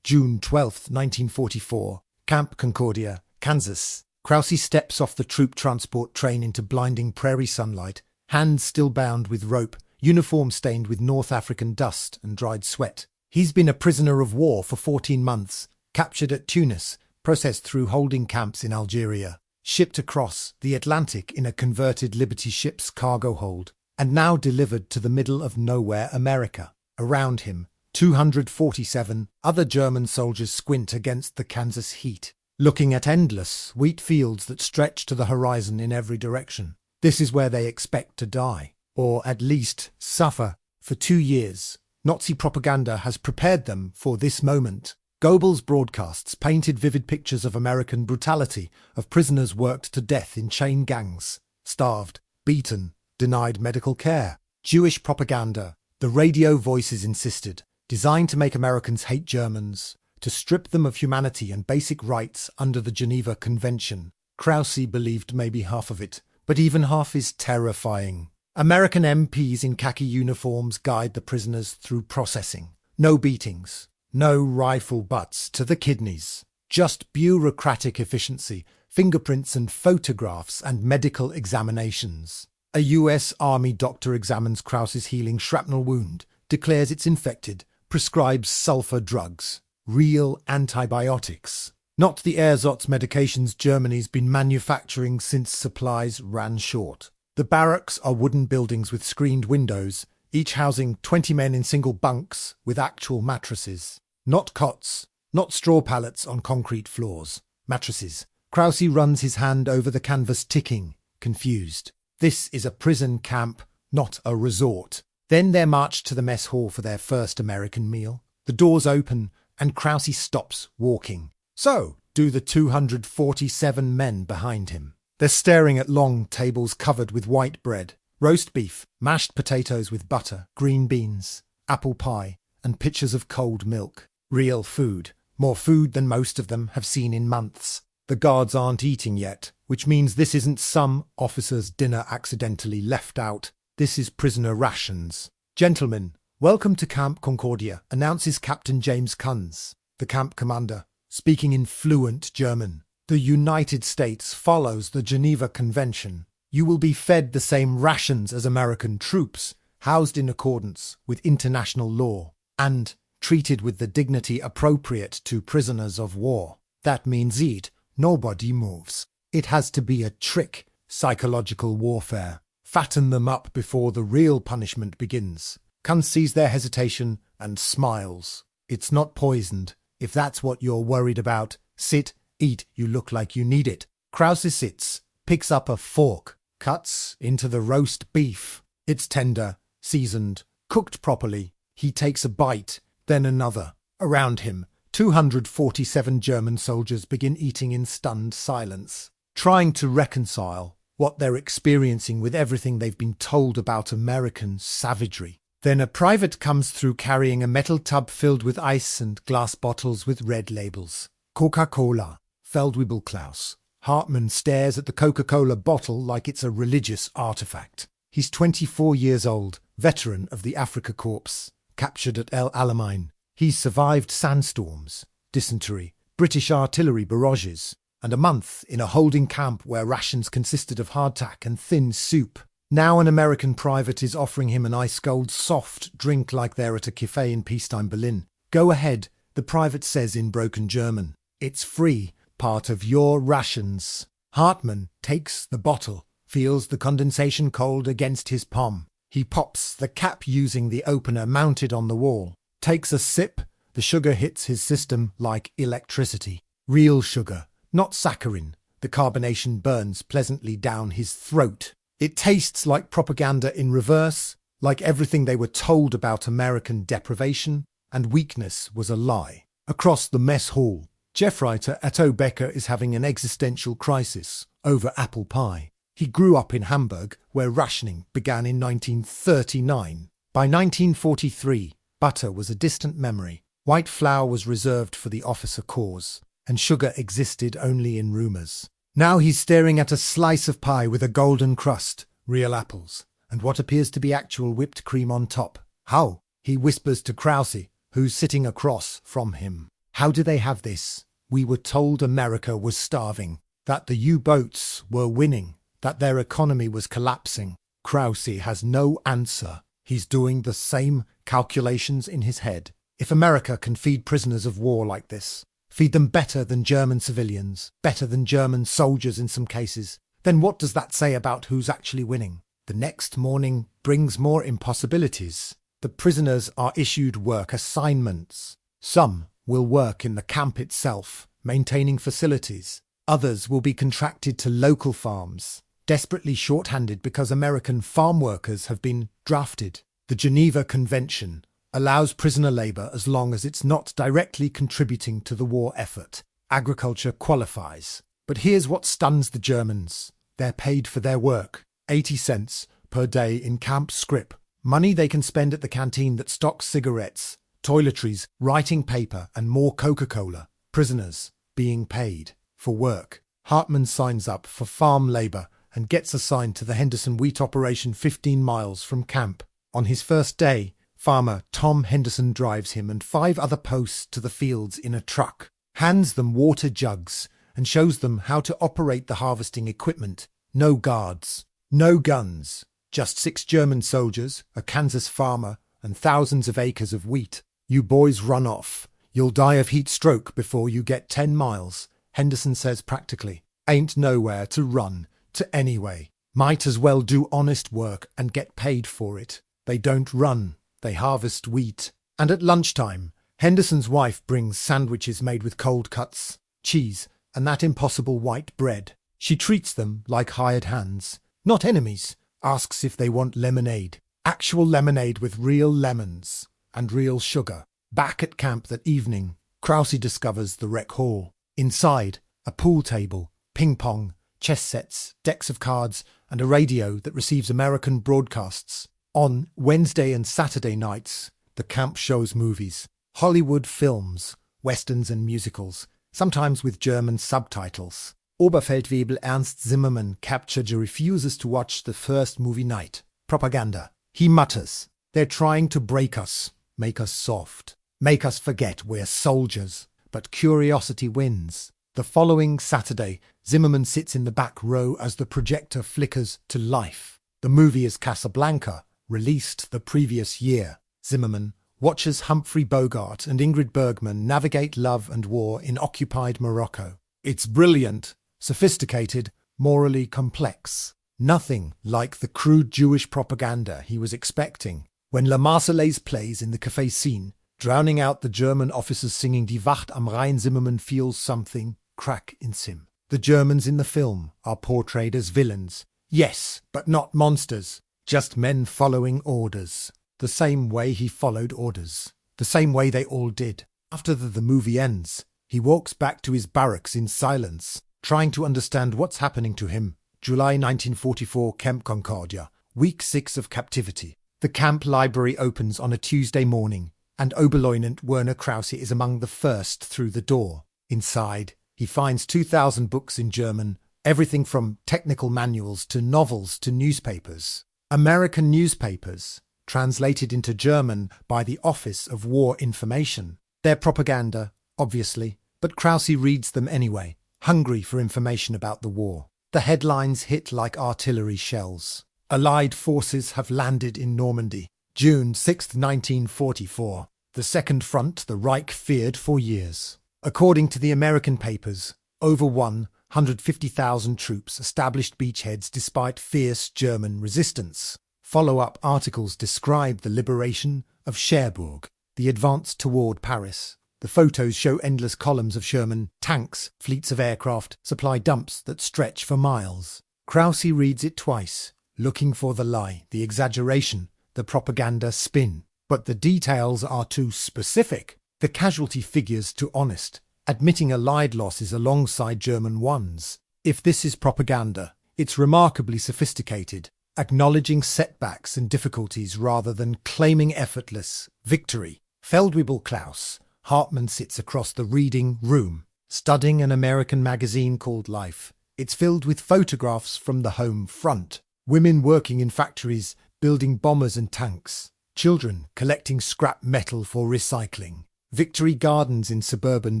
June 12, 1944, Camp Concordia, Kansas. Krause steps off the troop transport train into blinding prairie sunlight, hands still bound with rope, uniform stained with North African dust and dried sweat. He's been a prisoner of war for 14 months, captured at Tunis, processed through holding camps in Algeria, shipped across the Atlantic in a converted Liberty ship's cargo hold, and now delivered to the middle of nowhere America. Around him, 247 other German soldiers squint against the Kansas heat, looking at endless wheat fields that stretch to the horizon in every direction. This is where they expect to die, or at least suffer. For 2 years, Nazi propaganda has prepared them for this moment. Goebbels' broadcasts painted vivid pictures of American brutality, of prisoners worked to death in chain gangs, starved, beaten, denied medical care. Jewish propaganda, the radio voices insisted, designed to make Americans hate Germans, to strip them of humanity and basic rights under the Geneva Convention. Krause believed maybe half of it, but even half is terrifying. American MPs in khaki uniforms guide the prisoners through processing. No beatings, no rifle butts to the kidneys, just bureaucratic efficiency, fingerprints and photographs and medical examinations. A US Army doctor examines Krause's healing shrapnel wound, declares it's infected, prescribes sulfur drugs. Real antibiotics. Not the ersatz medications Germany's been manufacturing since supplies ran short. The barracks are wooden buildings with screened windows, each housing 20 men in single bunks with actual mattresses. Not cots, not straw pallets on concrete floors. Mattresses. Krause runs his hand over the canvas, ticking, confused. This is a prison camp, not a resort. Then they're marched to the mess hall for their first American meal. The doors open, and Krause stops walking. So do the 247 men behind him. They're staring at long tables covered with white bread, roast beef, mashed potatoes with butter, green beans, apple pie, and pitchers of cold milk. Real food. More food than most of them have seen in months. The guards aren't eating yet, which means this isn't some officer's dinner accidentally left out. This is prisoner rations. Gentlemen, welcome to Camp Concordia, announces Captain James Kunz, the camp commander, speaking in fluent German. The United States follows the Geneva Convention. You will be fed the same rations as American troops, housed in accordance with international law, and treated with the dignity appropriate to prisoners of war. That means eat, nobody moves. It has to be a trick, psychological warfare. Fatten them up before the real punishment begins. Kunz sees their hesitation and smiles. It's not poisoned. If that's what you're worried about, sit, eat, you look like you need it. Krause sits, picks up a fork, cuts into the roast beef. It's tender, seasoned, cooked properly. He takes a bite, then another. Around him, 247 German soldiers begin eating in stunned silence, trying to reconcile what they're experiencing with everything they've been told about American savagery. Then a private comes through carrying a metal tub filled with ice and glass bottles with red labels. Coca-Cola. Feldwebel-Klaus. Hartmann stares at the Coca-Cola bottle like it's a religious artifact. He's 24 years old, veteran of the Afrika Korps, captured at El Alamein. He's survived sandstorms, dysentery, British artillery barrages, and a month in a holding camp where rations consisted of hardtack and thin soup. Now an American private is offering him an ice-cold soft drink like they're at a cafe in peacetime Berlin. Go ahead, the private says in broken German. It's free, part of your rations. Hartmann takes the bottle, feels the condensation cold against his palm. He pops the cap using the opener mounted on the wall. Takes a sip, the sugar hits his system like electricity. Real sugar, not saccharin. The carbonation burns pleasantly down his throat. It tastes like propaganda in reverse, like everything they were told about American deprivation and weakness was a lie. Across the mess hall, chef-writer Atto Becker is having an existential crisis over apple pie. He grew up in Hamburg, where rationing began in 1939. By 1943, butter was a distant memory. White flour was reserved for the officer cause, and sugar existed only in rumours. Now he's staring at a slice of pie with a golden crust, real apples, and what appears to be actual whipped cream on top. How? He whispers to Krause, who's sitting across from him. How do they have this? We were told America was starving, that the U-boats were winning, that their economy was collapsing. Krause has no answer. He's doing the same calculations in his head. If America can feed prisoners of war like this, feed them better than German civilians, better than German soldiers in some cases, then what does that say about who's actually winning? The next morning brings more impossibilities. The prisoners are issued work assignments. Some will work in the camp itself, maintaining facilities. Others will be contracted to local farms, desperately short-handed because American farm workers have been drafted. The Geneva Convention allows prisoner labour as long as it's not directly contributing to the war effort. Agriculture qualifies. But here's what stuns the Germans. They're paid for their work. 80 cents per day in camp scrip. Money they can spend at the canteen that stocks cigarettes, toiletries, writing paper and more Coca-Cola. Prisoners being paid for work. Hartmann signs up for farm labour and gets assigned to the Henderson wheat operation 15 miles from camp. On his first day, farmer Tom Henderson drives him and 5 other posts to the fields in a truck, hands them water jugs and shows them how to operate the harvesting equipment. No guards, no guns, just 6 German soldiers, a Kansas farmer and thousands of acres of wheat. You boys run off. You'll die of heat stroke before you get 10 miles, Henderson says practically. Ain't nowhere to run to anyway. Might as well do honest work and get paid for it. They don't run, they harvest wheat. And at lunchtime, Henderson's wife brings sandwiches made with cold cuts, cheese, and that impossible white bread. She treats them like hired hands, not enemies, asks if they want lemonade. Actual lemonade with real lemons and real sugar. Back at camp that evening, Krause discovers the rec hall. Inside, a pool table, ping-pong, chess sets, decks of cards, and a radio that receives American broadcasts. On Wednesday and Saturday nights, the camp shows movies, Hollywood films, westerns and musicals, sometimes with German subtitles. Oberfeldwebel Ernst Zimmermann captured refuses to watch the first movie night. Propaganda. He mutters, "They're trying to break us, make us soft, make us forget we're soldiers." But curiosity wins. The following Saturday, Zimmermann sits in the back row as the projector flickers to life. The movie is Casablanca, released the previous year. Zimmermann watches Humphrey Bogart and Ingrid Bergman navigate love and war in occupied Morocco. It's brilliant, sophisticated, morally complex. Nothing like the crude Jewish propaganda he was expecting. When La Marseillaise plays in the café scene, drowning out the German officers singing Die Wacht am Rhein, Zimmermann feels something crack in him. The Germans in the film are portrayed as villains. Yes, but not monsters. Just men following orders. The same way he followed orders. The same way they all did. After the movie ends, he walks back to his barracks in silence, trying to understand what's happening to him. July 1944, Camp Concordia, week 6 of captivity. The camp library opens on a Tuesday morning, and Oberleutnant Werner Krause is among the first through the door. Inside, he finds 2,000 books in German, everything from technical manuals to novels to newspapers. American newspapers, translated into German by the Office of War Information. They're propaganda, obviously, but Krause reads them anyway, hungry for information about the war. The headlines hit like artillery shells. Allied forces have landed in Normandy. June 6, 1944. The Second Front the Reich feared for years. According to the American papers, over 150,000 troops established beachheads despite fierce German resistance. Follow-up articles describe the liberation of Cherbourg, the advance toward Paris. The photos show endless columns of Sherman tanks, fleets of aircraft, supply dumps that stretch for miles. Krause reads it twice, looking for the lie, the exaggeration, the propaganda spin. But the details are too specific, the casualty figures too honest, admitting Allied losses alongside German ones. If this is propaganda, it's remarkably sophisticated, acknowledging setbacks and difficulties rather than claiming effortless victory. Feldwebel Klaus Hartmann sits across the reading room, studying an American magazine called Life. It's filled with photographs from the home front. Women working in factories, building bombers and tanks. Children collecting scrap metal for recycling. victory gardens in suburban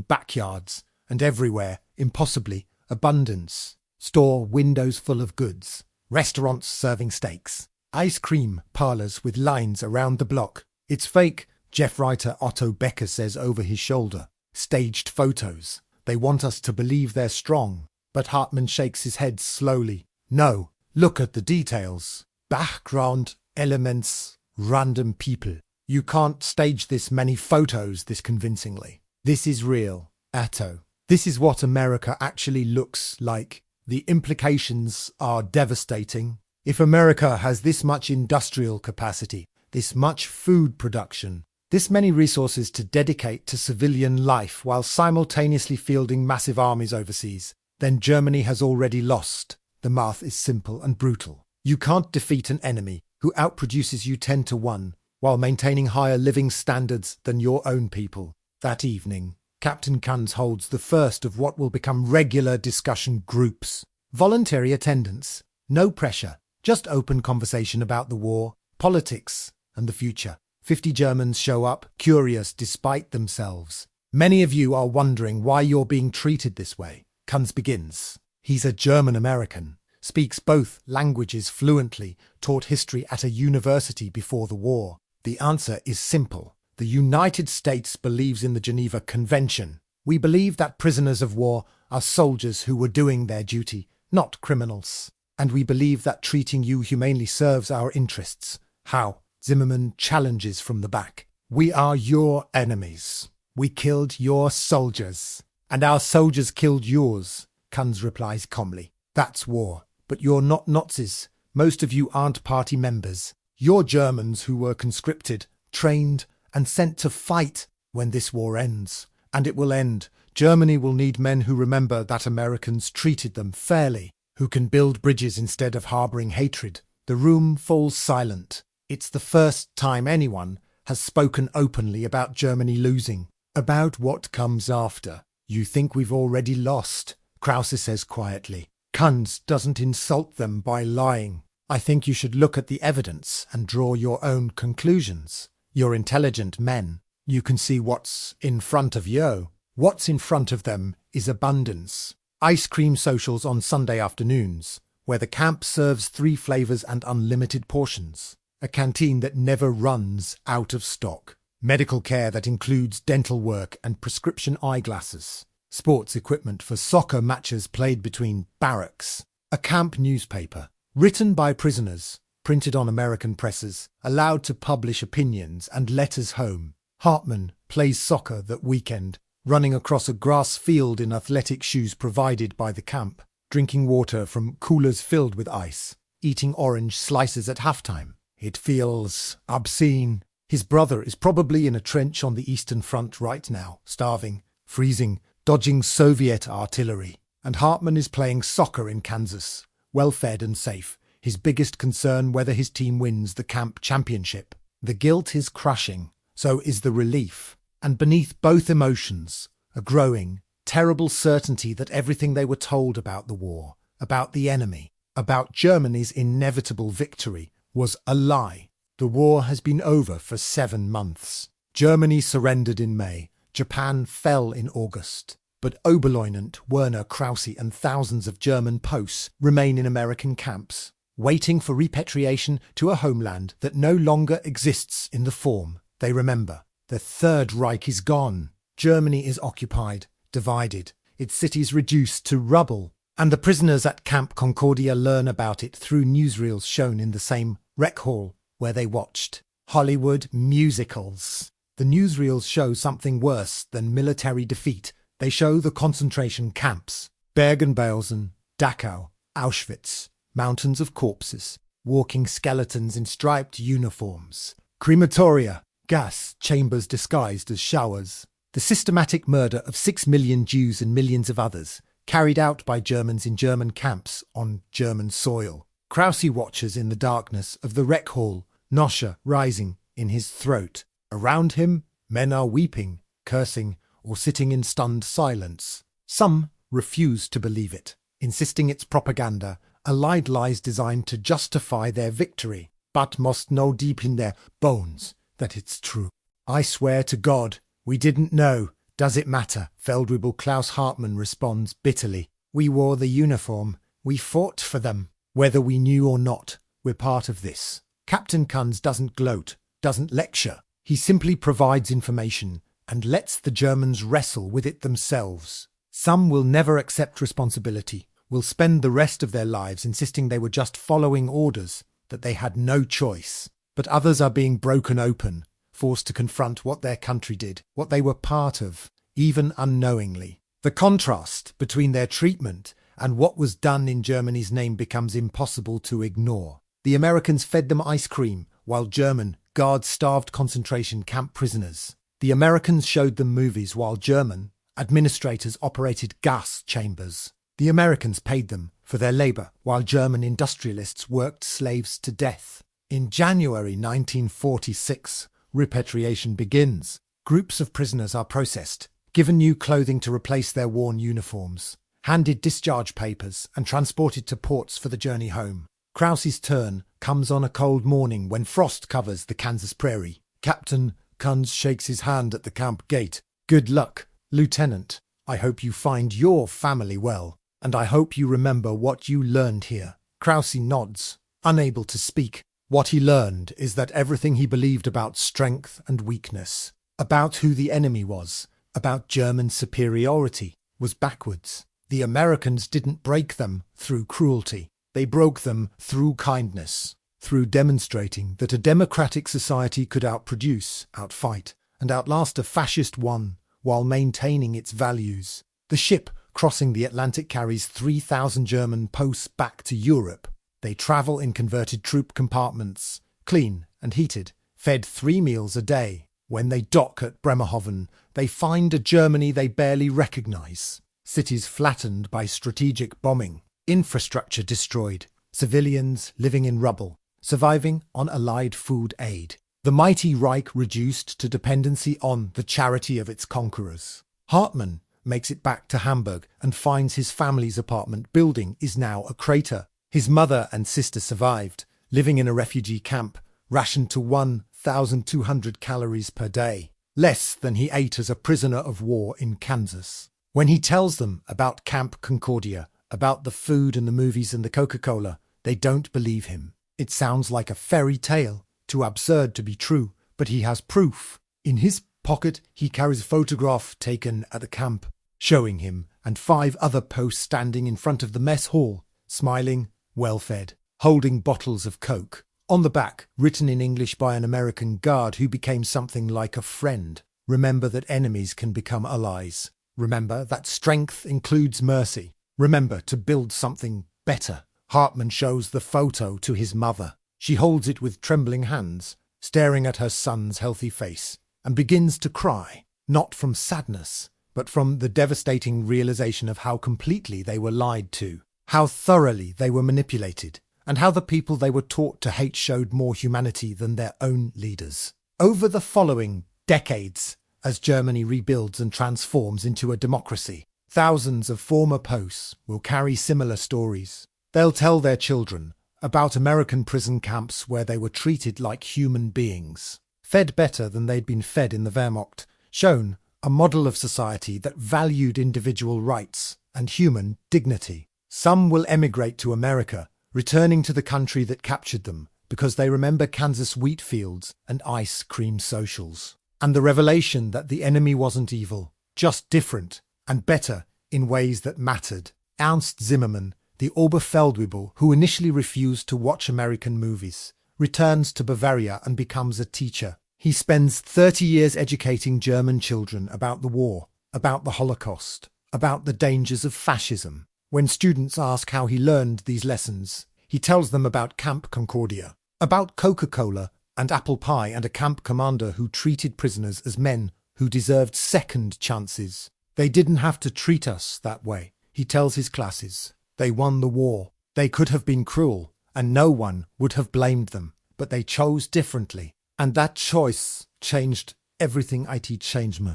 backyards, and everywhere, impossibly, abundance. Store windows full of goods, restaurants serving steaks, ice cream parlors with lines around the block. It's fake, Jeff writer Otto Becker says over his shoulder. Staged photos. They want us to believe they're strong. But Hartman shakes his head slowly. No, look at the details. Background, elements, random people. You can't stage this many photos this convincingly. This is real, Atto. This is what America actually looks like. The implications are devastating. If America has this much industrial capacity, this much food production, this many resources to dedicate to civilian life while simultaneously fielding massive armies overseas, then Germany has already lost. The math is simple and brutal. You can't defeat an enemy who outproduces you 10 to 1 while maintaining higher living standards than your own people. That evening, Captain Kunz holds the first of what will become regular discussion groups. Voluntary attendance, no pressure, just open conversation about the war, politics, and the future. 50 Germans show up, curious despite themselves. Many of you are wondering why you're being treated this way. Kunz begins. He's a German-American, speaks both languages fluently, taught history at a university before the war. The answer is simple. The United States believes in the Geneva Convention. We believe that prisoners of war are soldiers who were doing their duty, not criminals. And we believe that treating you humanely serves our interests. How? Zimmerman challenges from the back. We are your enemies. We killed your soldiers. And our soldiers killed yours, Kunz replies calmly. That's war. But you're not Nazis. Most of you aren't party members. You're Germans who were conscripted, trained, and sent to fight when this war ends. And it will end. Germany will need men who remember that Americans treated them fairly, who can build bridges instead of harbouring hatred. The room falls silent. It's the first time anyone has spoken openly about Germany losing, about what comes after. You think we've already lost, Krause says quietly. Kunz doesn't insult them by lying. I think you should look at the evidence and draw your own conclusions. You're intelligent men. You can see what's in front of you. What's in front of them is abundance. Ice cream socials on Sunday afternoons, where the camp serves 3 flavours and unlimited portions. A canteen that never runs out of stock. Medical care that includes dental work and prescription eyeglasses. Sports equipment for soccer matches played between barracks. A camp newspaper, written by prisoners, printed on American presses, allowed to publish opinions and letters home. Hartman plays soccer that weekend, running across a grass field in athletic shoes provided by the camp, drinking water from coolers filled with ice, eating orange slices at halftime. It feels obscene. His brother is probably in a trench on the Eastern Front right now, starving, freezing, dodging Soviet artillery. And Hartman is playing soccer in Kansas, well-fed and safe, his biggest concern whether his team wins the camp championship. The guilt is crushing, so is the relief. And beneath both emotions, a growing, terrible certainty that everything they were told about the war, about the enemy, about Germany's inevitable victory, was a lie. The war has been over for 7 months. Germany surrendered in May. Japan fell in August. But Oberleutnant Werner Krause and thousands of German POWs remain in American camps, waiting for repatriation to a homeland that no longer exists in the form they remember. The Third Reich is gone. Germany is occupied, divided, its cities reduced to rubble. And the prisoners at Camp Concordia learn about it through newsreels shown in the same rec hall where they watched Hollywood musicals. The newsreels show something worse than military defeat. They show the concentration camps. Bergen-Belsen, Dachau, Auschwitz, mountains of corpses, walking skeletons in striped uniforms, crematoria, gas chambers disguised as showers. The systematic murder of 6 million Jews and millions of others, carried out by Germans in German camps on German soil. Krause watches in the darkness of the rec hall, nausea rising in his throat. Around him, men are weeping, cursing, or sitting in stunned silence. Some refuse to believe it, insisting it's propaganda, allied lies designed to justify their victory, but must know deep in their bones that it's true. I swear to God, We didn't know. Does it matter? Feldwebel Klaus Hartmann responds bitterly. We wore the uniform. We fought for them. Whether we knew or not, we're part of this. Captain Kunz doesn't gloat, doesn't lecture. He simply provides information and lets the Germans wrestle with it themselves. Some will never accept responsibility, will spend the rest of their lives insisting they were just following orders, that they had no choice. But others are being broken open, forced to confront what their country did, what they were part of, even unknowingly. The contrast between their treatment and what was done in Germany's name becomes impossible to ignore. The Americans fed them ice cream, while German guards starved concentration camp prisoners. The Americans showed them movies, while German administrators operated gas chambers. The Americans paid them for their labour, while German industrialists worked slaves to death. In January 1946, repatriation begins. Groups of prisoners are processed, given new clothing to replace their worn uniforms, handed discharge papers and transported to ports for the journey home. Krause's turn comes on a cold morning when frost covers the Kansas prairie. Captain Kunz shakes his hand at the camp gate. Good luck, Lieutenant. I hope you find your family well, and I hope you remember what you learned here. Krause nods, unable to speak. What he learned is that everything he believed about strength and weakness, about who the enemy was, about German superiority, was backwards. The Americans didn't break them through cruelty. They broke them through kindness, through demonstrating that a democratic society could outproduce, outfight, and outlast a fascist one while maintaining its values. The ship crossing the Atlantic carries 3,000 German posts back to Europe. They travel in converted troop compartments, clean and heated, fed 3 meals a day. When they dock at Bremerhaven, they find a Germany they barely recognise. Cities flattened by strategic bombing, infrastructure destroyed, civilians living in rubble, surviving on Allied food aid. The mighty Reich reduced to dependency on the charity of its conquerors. Hartmann makes it back to Hamburg and finds his family's apartment building is now a crater. His mother and sister survived, living in a refugee camp, rationed to 1,200 calories per day, less than he ate as a prisoner of war in Kansas. When he tells them about Camp Concordia, about the food and the movies and the Coca-Cola, they don't believe him. It sounds like a fairy tale, too absurd to be true, but he has proof. In his pocket he carries a photograph taken at the camp, showing him and 5 other posts standing in front of the mess hall, smiling, well-fed, holding bottles of Coke. On the back, written in English by an American guard who became something like a friend. Remember that enemies can become allies. Remember that strength includes mercy. Remember to build something better. Hartmann shows the photo to his mother. She holds it with trembling hands, staring at her son's healthy face, and begins to cry, not from sadness, but from the devastating realization of how completely they were lied to, how thoroughly they were manipulated, and how the people they were taught to hate showed more humanity than their own leaders. Over the following decades, as Germany rebuilds and transforms into a democracy, thousands of former posts will carry similar stories. They'll tell their children about American prison camps where they were treated like human beings, fed better than they'd been fed in the Wehrmacht, shown a model of society that valued individual rights and human dignity. Some will emigrate to America, returning to the country that captured them, because they remember Kansas wheat fields and ice cream socials, and the revelation that the enemy wasn't evil, just different and better in ways that mattered. Ernst Zimmermann, the Oberfeldwebel who initially refused to watch American movies, returns to Bavaria and becomes a teacher. He spends 30 years educating German children about the war, about the Holocaust, about the dangers of fascism. When students ask how he learned these lessons, he tells them about Camp Concordia, about Coca-Cola and apple pie and a camp commander who treated prisoners as men who deserved second chances. They didn't have to treat us that way, he tells his classes. They won the war. They could have been cruel, and no one would have blamed them, but they chose differently. And that choice changed everything I teach me.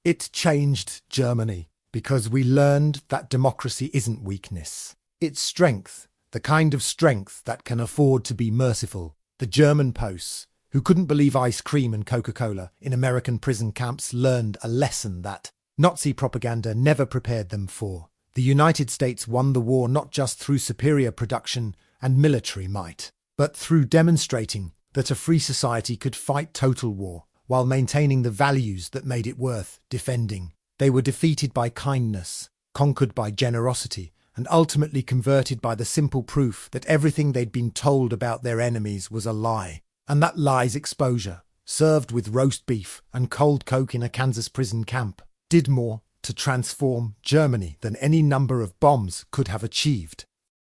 It changed Germany, because we learned that democracy isn't weakness. It's strength, the kind of strength that can afford to be merciful. The German posts, who couldn't believe ice cream and Coca-Cola in American prison camps learned a lesson that Nazi propaganda never prepared them for. The United States won the war not just through superior production and military might, but through demonstrating that a free society could fight total war while maintaining the values that made it worth defending. They were defeated by kindness, conquered by generosity, and ultimately converted by the simple proof that everything they'd been told about their enemies was a lie. And that lie's exposure, served with roast beef and cold Coke in a Kansas prison camp, did more to transform Germany than any number of bombs could have achieved.